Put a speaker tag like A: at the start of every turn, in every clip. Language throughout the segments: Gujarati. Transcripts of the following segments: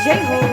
A: જય હો.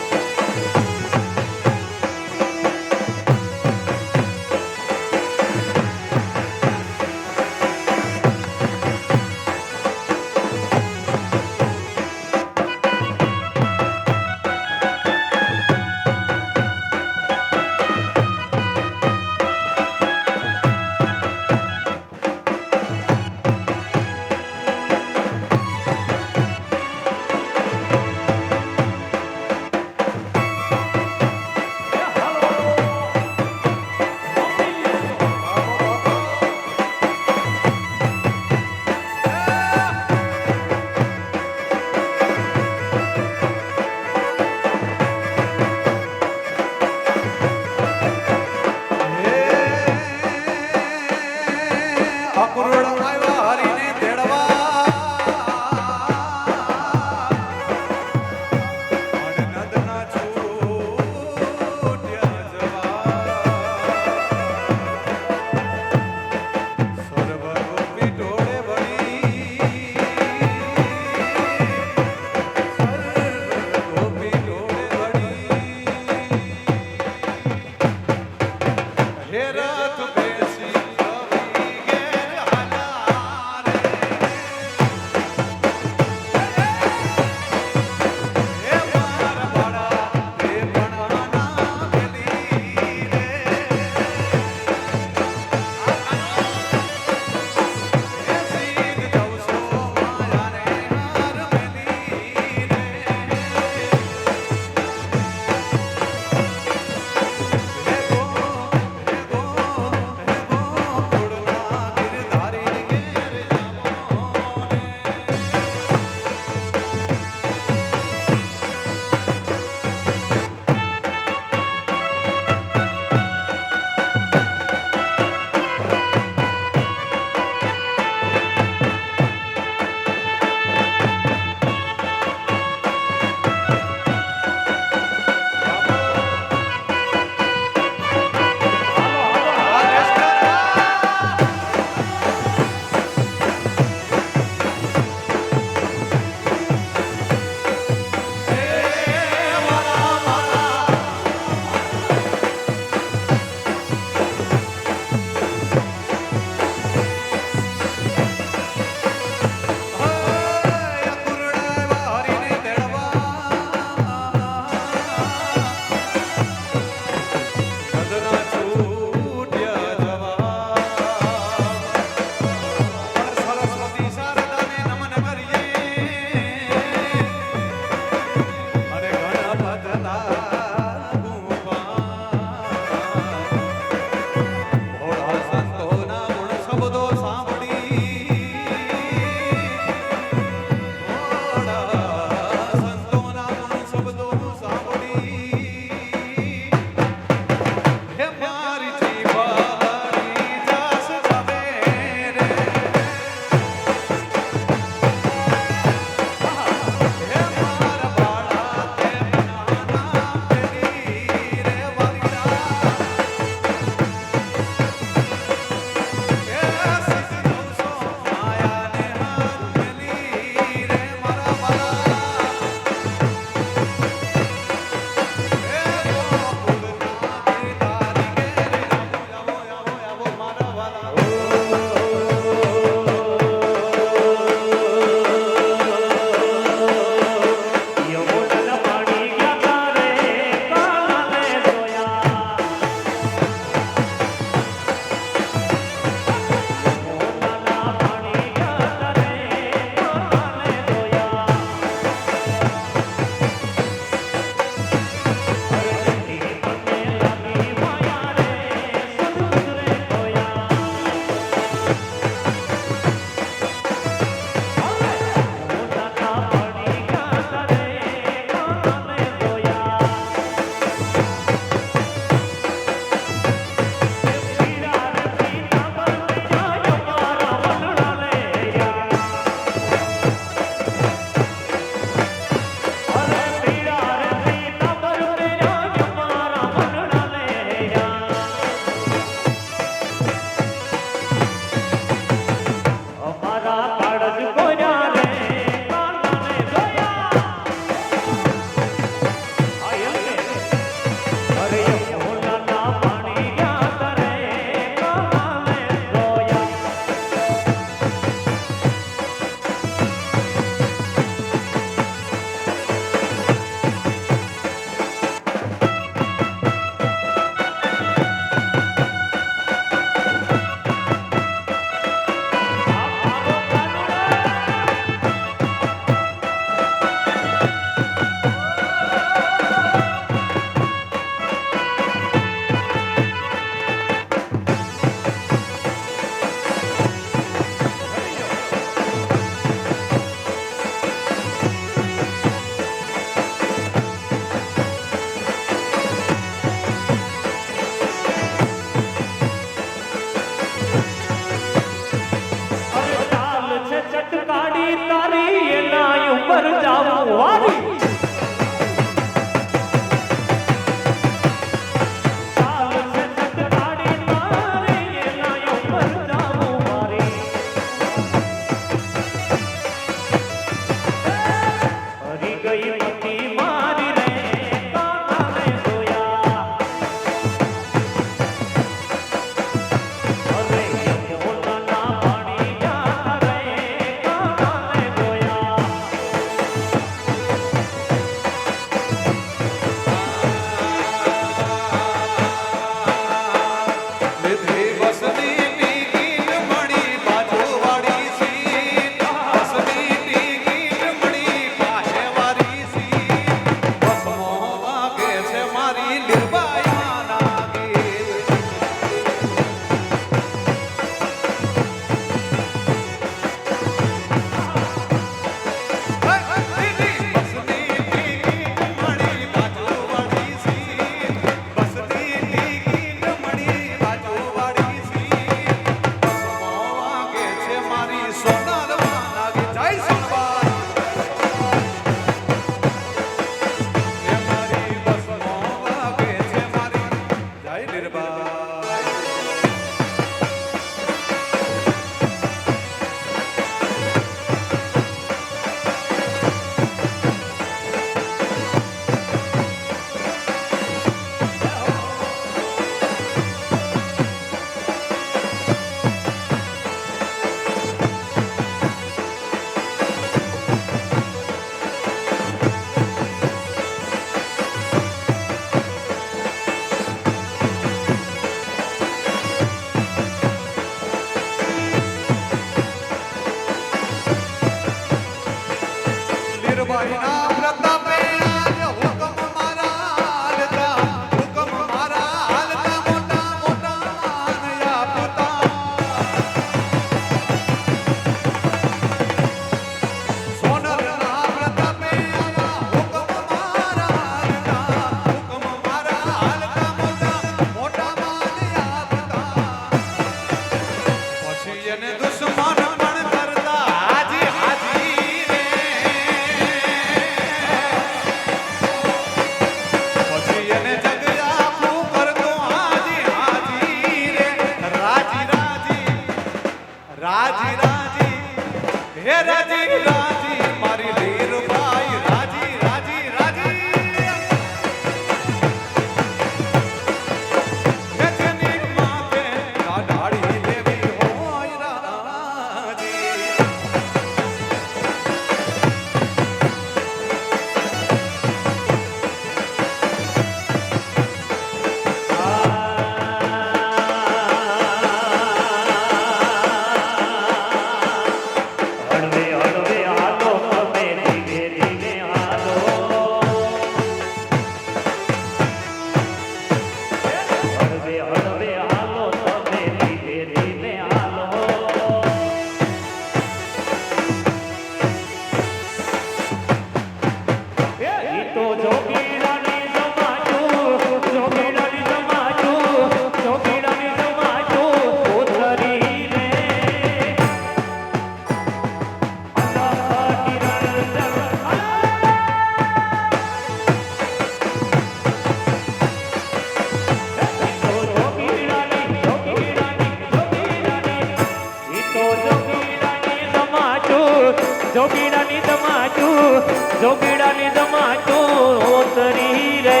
A: જોગીડાની દમાચું ઓતરી રે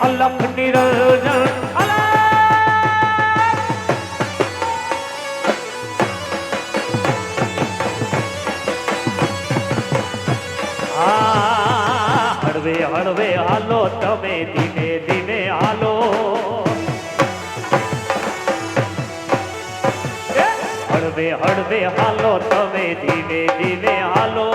A: અલખ નિરંજન હળવે હળવે હાલો તમે ધીમે ધીમે હાલો હળવે હળવે હાલો તમે ધીમે ધીમે હાલો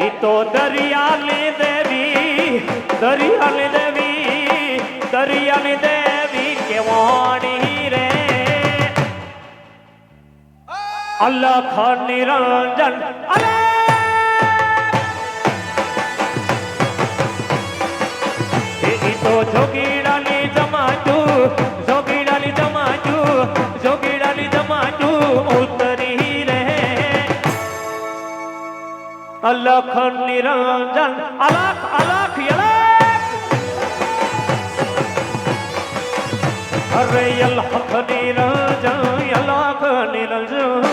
A: એ તો દરિયાની દેવી કેવાણી રે અલખ નિરંજન તો જોગીડાની જમાચું ઉતરી રે અલખ નિરંજન અલખ અલખ અરે અલખ નિરંજન અલખ નિરંજન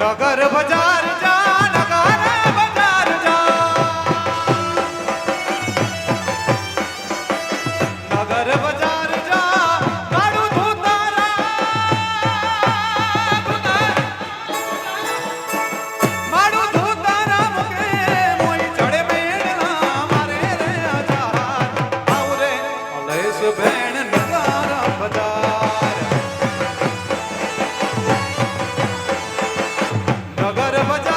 B: नगर बाजार जा नगर बाजार जा नगर बाजार जा काड़ू धूतारा माड़ू धूतारा मुके मोई चढ़े बेणा मारे रे आजार आवरे अलेस भेण नगारा बाजार नगर बाजार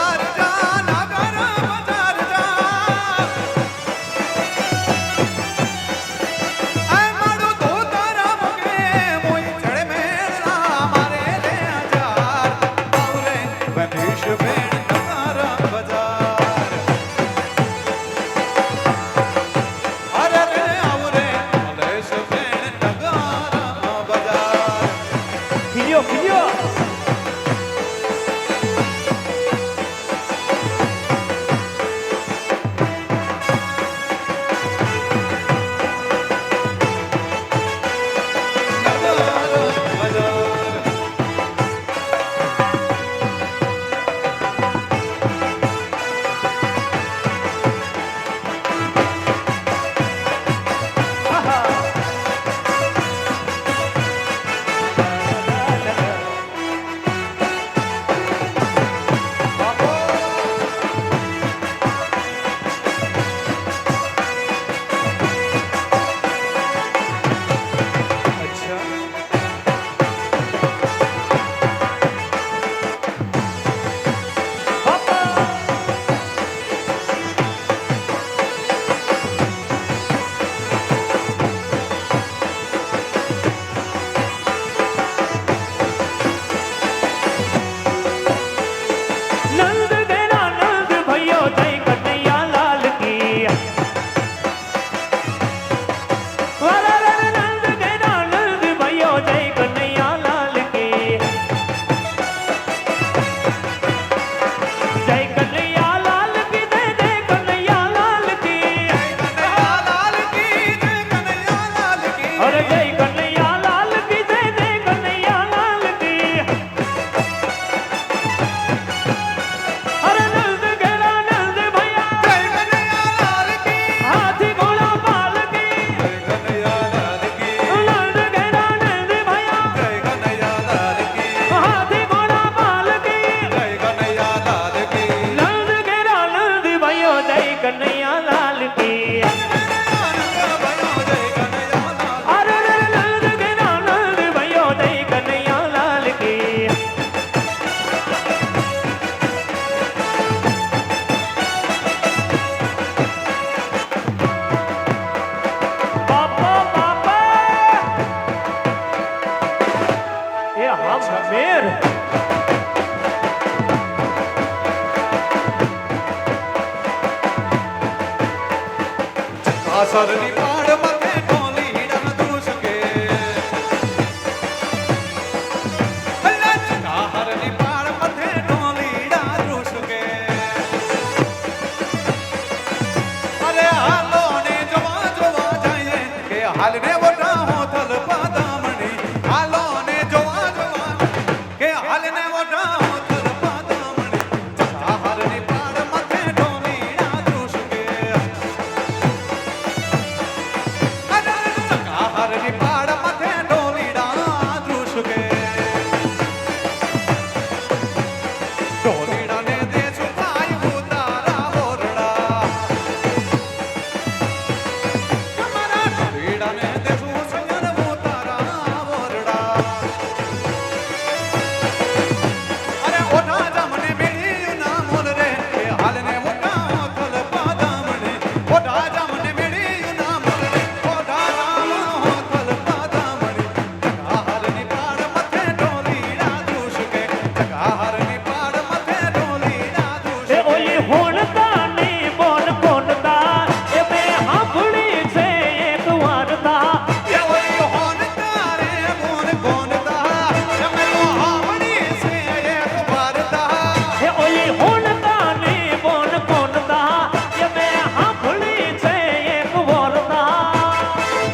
A: મેર
B: કાસરની પાડ માથે ઢોલી હીડા ધ્રુસકે અલ્લા કાહરની પાડ માથે ઢોલી હીડા ધ્રુસકે અરે હાલો ને જોવા જોવા જાય કે હાલને વટા હોથલ પાદામણી હાલો ને જોવા જોવા કે હાલને વટા હોથલ પાદામણી કાહરની પાડ માથે ઢોલી હીડા ધ્રુસકે કાહરની પાડ માથે ઢોલીડા ધ્રુસકે ઢોલીડાને દેશું થાય ઉતારા બોરડા તમારા ઢોલીડાને દેશું સૈયર ઉતારા બોરડા અરે ઓઢા જામને મેળ્યું ના મોલ રે કે હાલને મોટા હોથલ પાદામણે ઓઢા જામને મેળ્યું ના મોલ રે ઓઢા જામ હોથલ પાદામણે કાહરની પાડ માથે ઢોલીડા ધ્રુસકે કાહરની પાડ માથે ઢોલીડા
A: એ
B: ધ્રુસકે
A: ઓલી હોણતા ની બોન કોનતા એ મે સાંભળી છે એક વાર્તા
B: એ ઓલી હોનતા રે મોન કોનતા તમે તો હાવડી છે એક વારતા
A: એ ઓલી હોણતા ની બોન કોનતા એ મે સાંભળી છે એક વાર્તા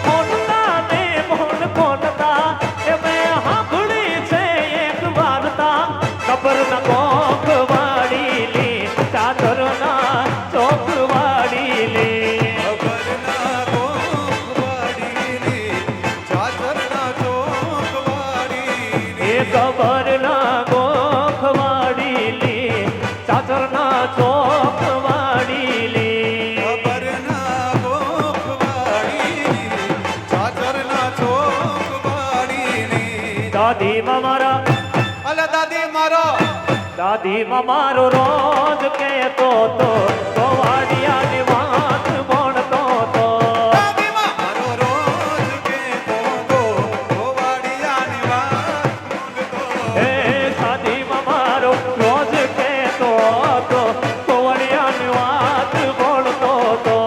A: હોણતા ને બોન કોનતા એ મે સાંભળી છે એક વાર્તા ખબર ન કોક વાડીલી ચાદર ના ચોક વાડીલી
B: ખબરના કોકવાડીની ચાચરના ચોકવાડીની
A: એ ખબર ના ગોખ વાડીલી ચાદર ના ચોક વાડીલી
B: ખબરના કોકવાડીની ચાચરના ચોકવાડીની
A: દાદી મારા
B: અલા દાદી મારો
A: દાદી મારો રોજ કહેતો તો વાડિયાની વાત ભણતો તો
B: દાદી મારો રોજ કહેતો તો ગોવાડિયાની વાત માંગતો
A: હે દાદી મારો રોજ કહેતો તો વાડિયાની વાત ભણતો તો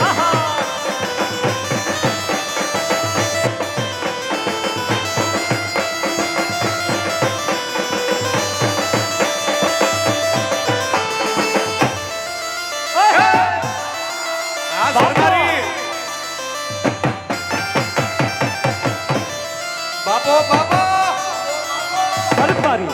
A: આહા
B: આ સરકારી બાપો બાપો
A: સરકારી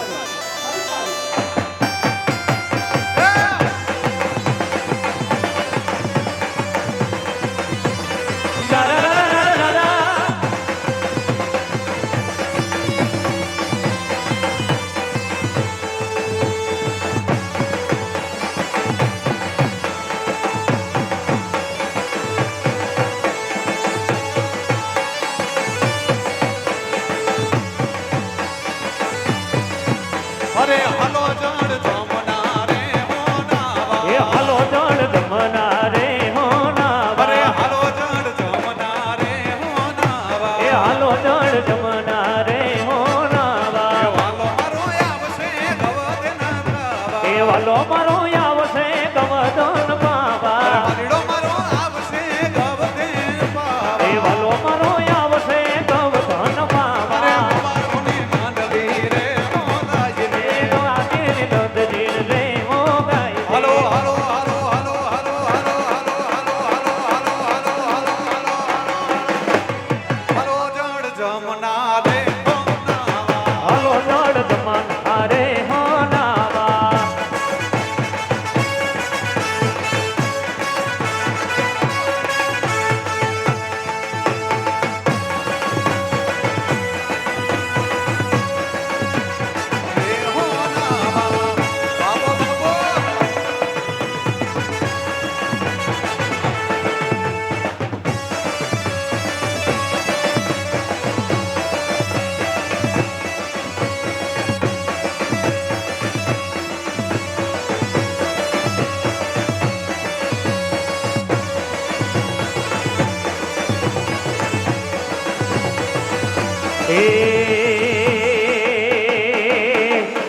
A: એ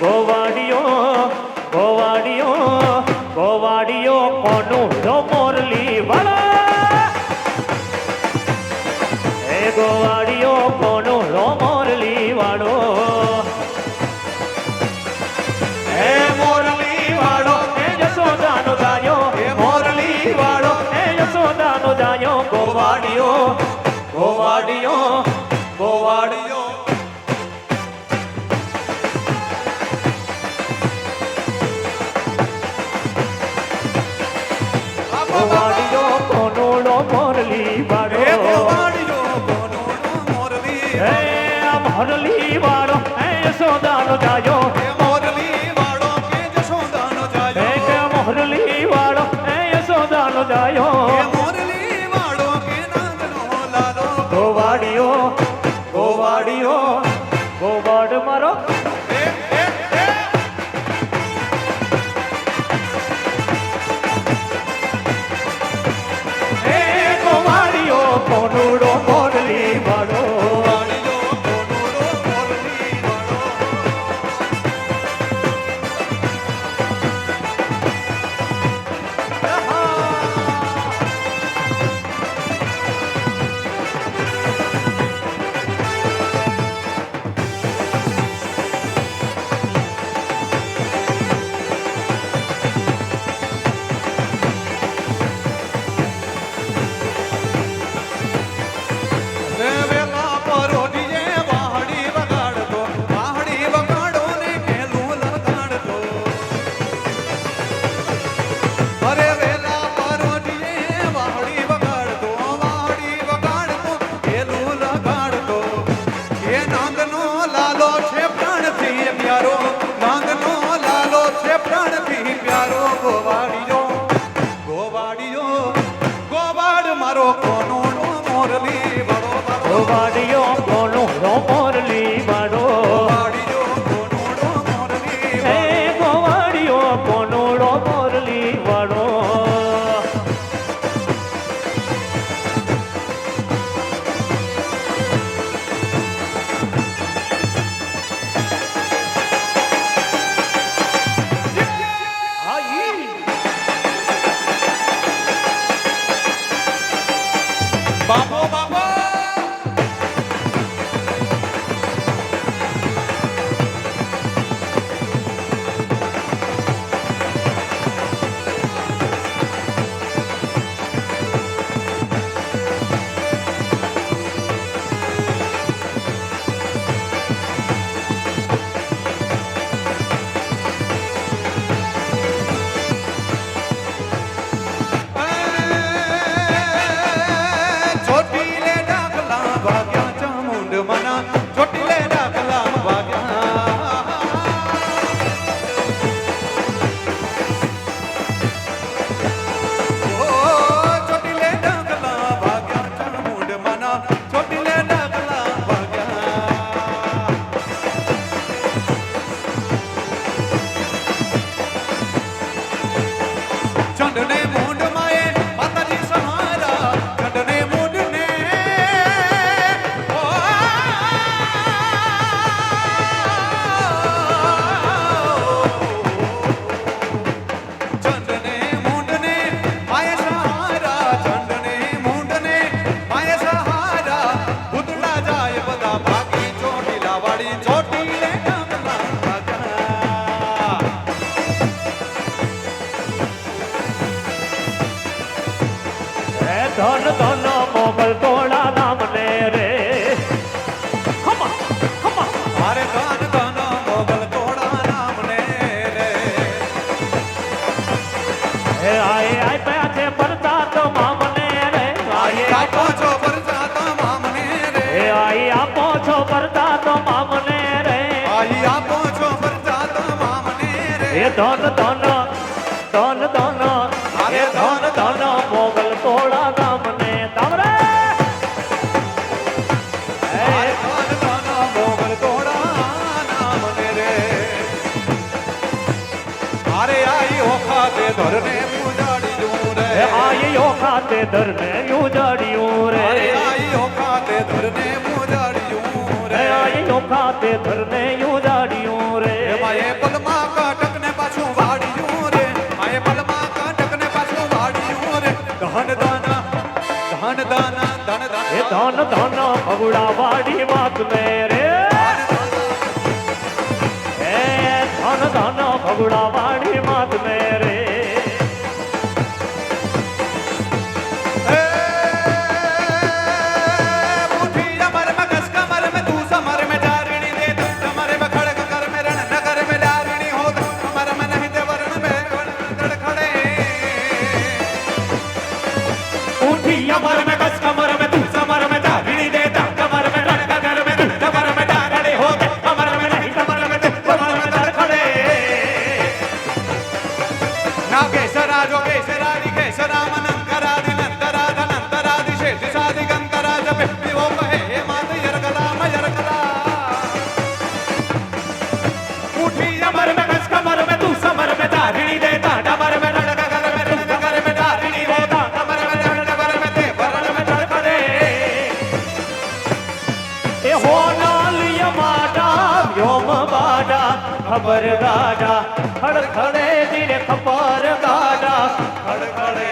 A: ગોવાડિયો ગોવાડિયો ગોવાડિયો કોનું લો મોરલી વાળા એ ગોવાડિયો કોનું લો મોરલી વાળો
B: હે મોરલી વાળો
A: એ જસોદાનો જાયો
B: હે મોરલી વાળો
A: એ જસોદાનો જાયો ગોવાડિયો ગોવાડિયો
B: ગોવાળિયો
A: ગોવાડિયો કોનું લો મોરલી વાળો
B: હે ગોવાળિયો કોનો મોરલી
A: હે આ મોરલી વાળો હે યશોદાનો જાયો
B: હે મોરલી વાળો કે જશોદાનો
A: હે
B: જાયો
A: કે મોરલી વાળો હે યશોદાનો જાયો
B: હે મોરલી વાળો કે નાગનો લાલો
A: ગોવાડિયો ગોવાડિયો ગોવાડ મારો
B: હે હે હે
A: હે ગોવાડિયો કોનું લો મોરલી વાળો
B: ગોવાળિયો કોનો મોરલી વાળો વેલા પરોઢીએ વાહડી વગાડતો વાહડી વગાડો ને ખેલું લગાડતો અરે વેલા પરોઢીએ વાહડી વગાડતો ખેલું લગાડતો એ નાંગનો લાલો છે પ્રાણથી પ્યારો નાંગનો લાલો છે પ્રાણથી પ્યારો ગોવાળિયો ગોવાળિયો ગોવાડ મારો કોનો મોરલી વાળો
A: ગોવાડિયો કોનું લો મોરલી વાળો
B: ગોવાળિયો કોનો મોરલી
A: હે ગોવાડિયો કોનું લો મોરલી વાળો
B: બાપો બાપો ચોટીલે ડાકલા ભાગ્યા ચામુંડ મના ચોટીલે ડાકલા ભાગ્યા ઓ ચોટીલે ડાકલા ભાગ્યા ચામુંડ મના ચોટીલે ડાકલા ભાગ્યા ચંડને મૂંડ માએ માતાજી સહારા ચંડને મૂંડને ચંડને મૂંડને માએ સહારા ચંડને મૂંડને માએ સહારા ભૂતળા જાય બધા ભાગી ચોટીલા વાળી ચોટીલે ડાકલા ભાગ્યા
A: હે ધન ધન મોગલ તોડા નામને રે ખમા ખમા
B: મારે ધન ધન મોગલ તોડા નામને રે
A: હે આય આય પયા છે પરતા તો મામને રે આય
B: આપો છો પરસાત મામને રે
A: હે આય આપો છો પરતા તો મામને રે
B: આઈ આપો છો પરસાત મામને રે
A: હે ધન ધન ધન ધન હે ધન ધન મોગલ તોડા નામને તમરે
B: મારે ધન ધન મોગલ તોડા નામને રે મારે આઈ ઓખા તે ધરને પૂજાડી દઉં રે
A: હે આયો ખાતે ધરને ઉજાડ્યું રે
B: મારે આઈ ઓખા તે ધરને પૂજાડી દઉં રે
A: તે ધરને ઉજાડ્યું રે
B: માએ પલમાં કાટક ને પાછું વાળ્યું રે માએ પલમાં કાટક ને પાછું વાળ્યું રે ધન દાના ધન દાના ધન
A: એ
B: દાના
A: ધન ધન ભગુડા વાડી વાત મે રે એ ધન ધન ભગુડા વાડી વાત મે રે
B: कमर में कस कमर में तू समर में जागड़ी देता कमर में लड़का घर में तू कमर में डागड़े हो कमर में नहीं कमर में तू कमर में धड़खड़े नागेशरा जोगेशरा दिगेशरा मनंकरा दिनंतरा धनंतरा दिशेष साधि गंतरा जपे वो कहे मात यरगला मयरगला उठी अमर में कस कमर में तू समर में जागड़ी देता डमर में लड़का घर में तू कमर में डागड़ी होता कमर में
A: खबर गाडा खड़खड़े दिले खबर गाडा खड़खड़े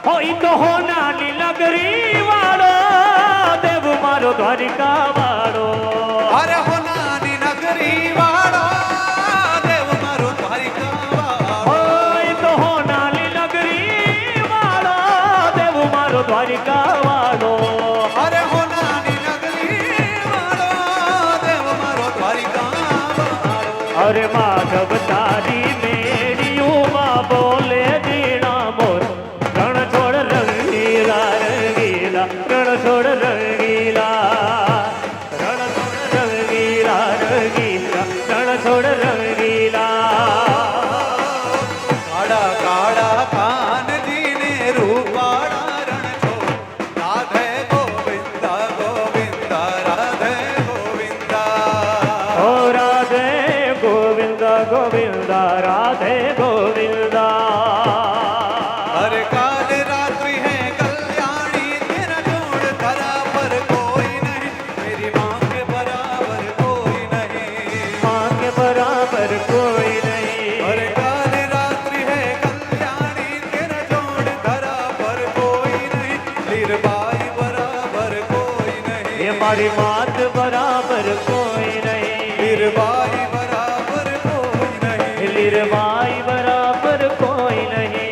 A: होई तो होना नी लगरी वालो देव मारो द्वारिका वालो
B: अरे होना नी नगरी वालो देव मारो द्वारिका वालो
A: होई तो होना नी लगरी वालो देव मारो द्वारिका वालो
B: अरे होना नी नगरी वालो देव मारो द्वारिका वालो
A: अरे माधव तारी मेरियों माँ बोले दीना मोर रण छोड़ रंगीला रंगीला रण छोड़ रंगीला रण छोड़ रंगीला रंगीला रण छोड़ रंगीला
B: काड़ा काड़ा कान जी ने रूपाड़ा रण छोड़ राधे गोविंदा गोविंदा राधे गोविंदा
A: ओ राधे गोविंदा गोविंदा राधे गोविंदा
B: अरे काल रात्रि है कल्याणी तेरा जोड़ धरा पर कोई नहीं मेरी माँ के बराबर कोई नहीं
A: माँ के बराबर कोई नहीं
B: अरे काल रात्रि है कल्याणी तेरा जोड़ धरा पर कोई नहीं लीरबाई बराबर कोई नहीं
A: ये मारी मात बराबर कोई नहीं
B: लीरबाई बराबर कोई नहीं
A: लीरबाई बराबर कोई नहीं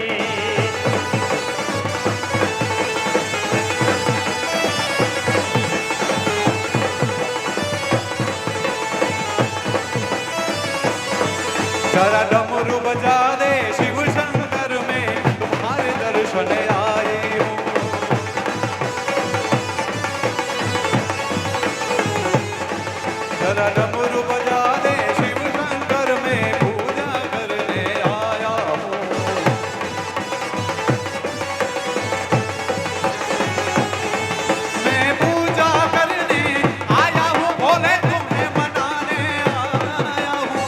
B: जरा डमरू बजा दे शिव शंकर में तुम्हारे दर्शन आई हूँ जरा डमरू बजा दे शिव शंकर में पूजा करने आया हूँ मैं पूजा करने आया हूँ भोले तुम्हें मनाने आया हूँ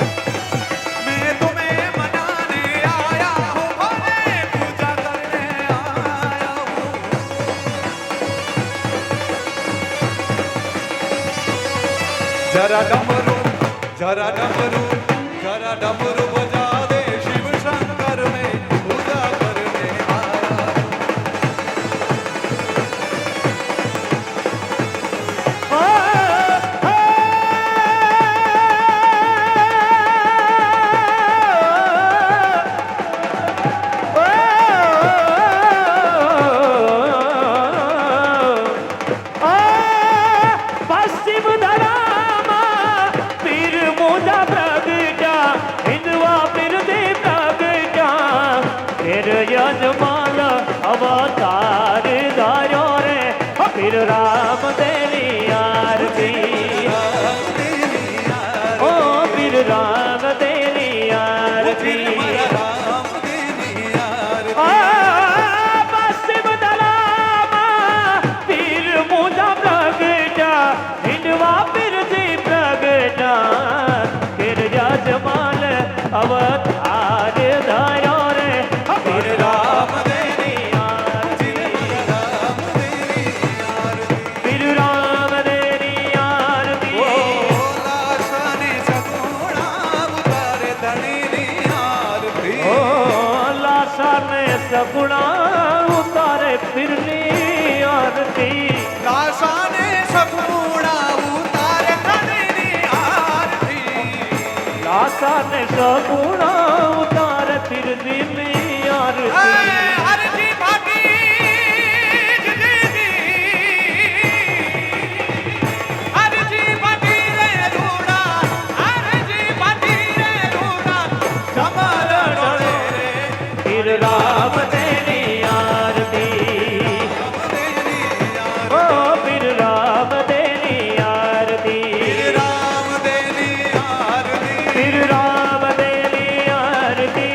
B: मैं तुम्हें मनाने आया हूँ भोले पूजा करने आया हूँ जरा डमरू जरा डमरू जरा डमरू बजा दे शिव शंकर में पूजा करने आया हूँ
A: पश्चिम धरामा पीर मुझा प्रगटा हिंदुआ पीर दे प्रगटा फिर यजमान अवतार धारो रे फिर राम देवी आरती ओ फिर राम देवी आरती पश्चिम धरामा पीर मुझा ने सगुणा उतार तिरदी में आरती
B: हरजी भागी हरजी भागी रे रूड़ा हरजी भागी रे रूड़ा जमर डोले रे
A: फिर राम तेरी आरती ओ फिर राम तेरी आरती
B: राम देनी आरती
A: फिर राम तेरी आरती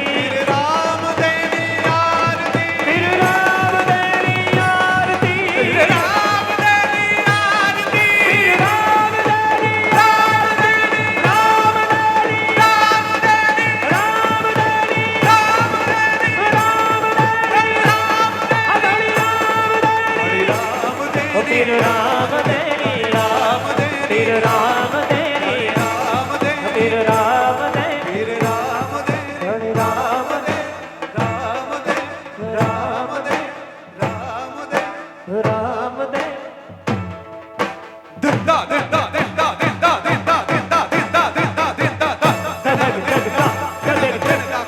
B: राम देनी आरती
A: फिर राम तेरी आरती
B: राम देनी आरती
A: फिर राम तेरी
B: राम देनी
A: राम तेरी
B: राम देनी
A: राम तेरी
B: राम देनी
A: राम तेरी हरि राम तेरी
B: राम
A: ओ फिर
B: देनी
A: राम तेरी राम फिर राम तेरी
B: राम देनी
A: फिर राम तेरी
B: फिर राम देनी
A: हरि राम
B: राम दे राम दे राम दे
A: राम दे
B: दिंदा दिंदा दिंदा दिंदा दिंदा दिंदा दिंदा दिंदा दिंदा
A: तलग जगता तलग
B: दिंदा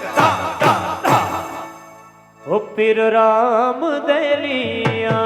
A: ओ फिर राम दलिया